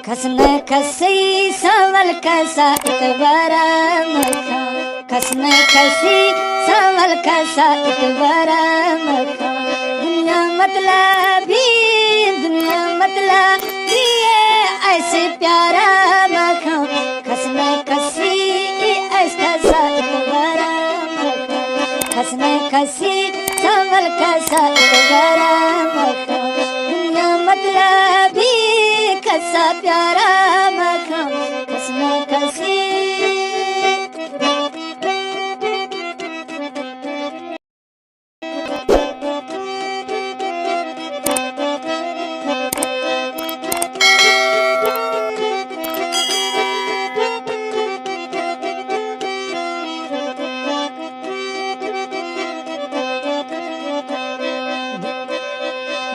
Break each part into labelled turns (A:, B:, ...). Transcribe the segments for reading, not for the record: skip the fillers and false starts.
A: खसने खसी सवल कसा इतबारा मखा, खसने खसी सवल कसा इतबारा मखा। दुनिया मतलबी, दुनिया मतलबी ऐसे प्यारा मखा, खसने खसी ऐसा कसा इतबारा मखा, खसने खसी सवल कसा इतबारा मखा। दुनिया मतलबी कसा प्यारा मखा, खसने खसी।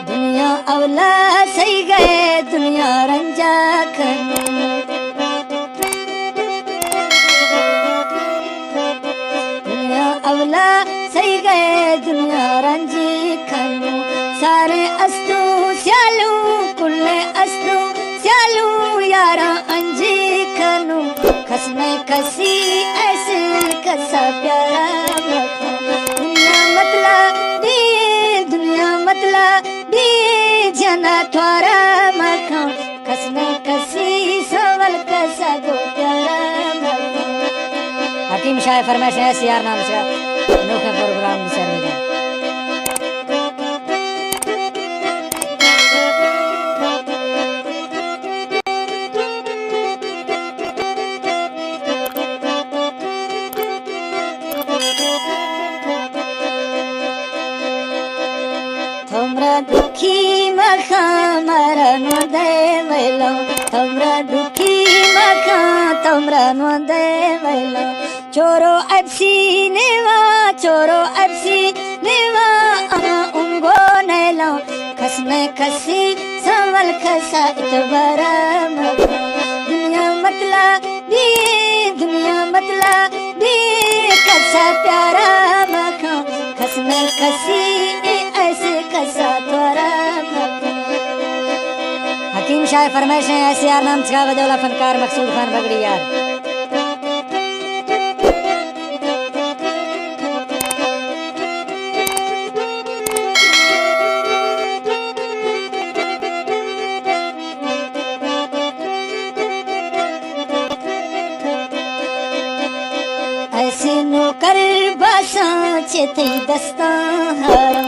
A: दुनिया अवला सही गए दुनिया रंजा खनू, दुनिया अवला सही गए दुनिया रंजी खनू। सारे अस्तु स्यालू कुल्ले अस्तु स्यालू यारा अंजी खनू, खसने खसी ऐसे कसा प्यारा मखा। दुनिया मतलबी, दुनिया मतलबी जना थोड़ा मखा, खसने खसी सवल कसा गो प्यारा मखा। हकीम शाह फरमाइश है सियार नाम से अनोखे प्रोग्राम सर में हमरा दुखी मखा मारा नो दे वैलो, हमरा दुखी मखा तमरा नो दे वैलो। चोरो अबसी नेवा, चोरो अबसी नेवा अना उंगो नैलो, खसने खसी सवल खसा इतबारा मखा। दुनिया मतलबी, दुनिया मतलबी कसा प्यारा मखा, खसने खसी ऐसे कसा त्वरा मखा। हकीम शाह फरमाइश है ऐसे यार नाम से बदौला फनकार मकसूद खान बगड़ी यार। ऐसे नौकर बासा चेते दस्ता हारा,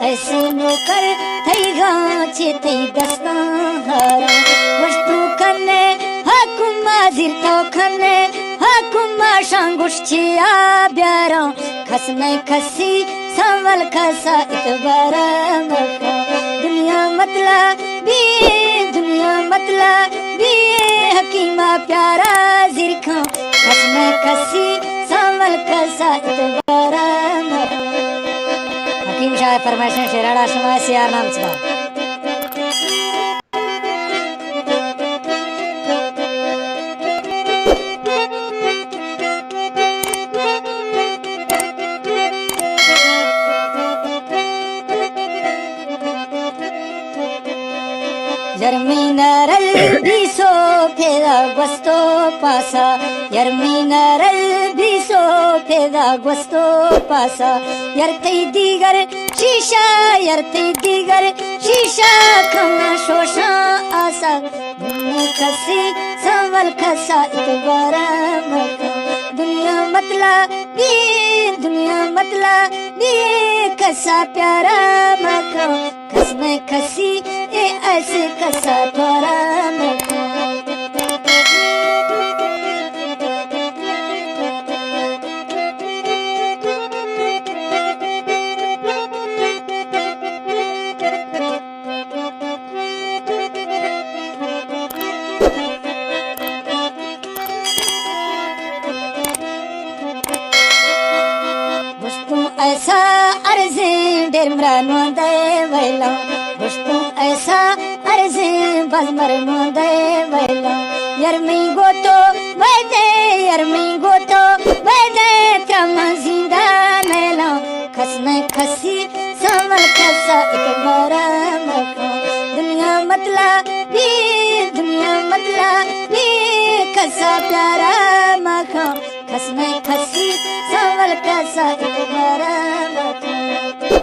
A: ऐसे नौकर थई गा चेते दस्ता हारा। वस्तु खने हकुमा जिरतो खने हकुमा शांगुश छिया ब्यारा, खसने खसी सवल खसा इतबारा मखा। दुनिया मतलबी, दुनिया मतलबी हकीमा प्यारा जिरखा, खसने खसी सवल कसा इतबारा मखा। हकीम शाह फरमाइश है शेराड़ा शमा सियार नाम से यर्मिनरल बीसो फेरा ग्वस्तो पासा, यर्मिनरल बीसो फेरा ग्वस्तो पासा। यरते दीगर शीशा, यरते दीगर शीशा खमा शोशा आसा, दुनिया खसी सवल खसा इतबारा मखा। दुनिया मतलबी, दुनिया मतलबी कसा प्यारा मखा, खसने खसी ऐसे कसा त्वरा मखा। ऐसा अर्जे डेरमरा नो दे वैला, खुशतू ऐसा अर्जे बजमर नो दे वैला। यरमी गोतो वैदे, यरमी गोतो वैदे त्रमा जिंदा नैला, खसने खसी सवल कसा इतबारा मखा। दुनिया मतलबी, दुनिया मतलब प्यारा मखा खस में खसी संवल कैसा एक बारा मखा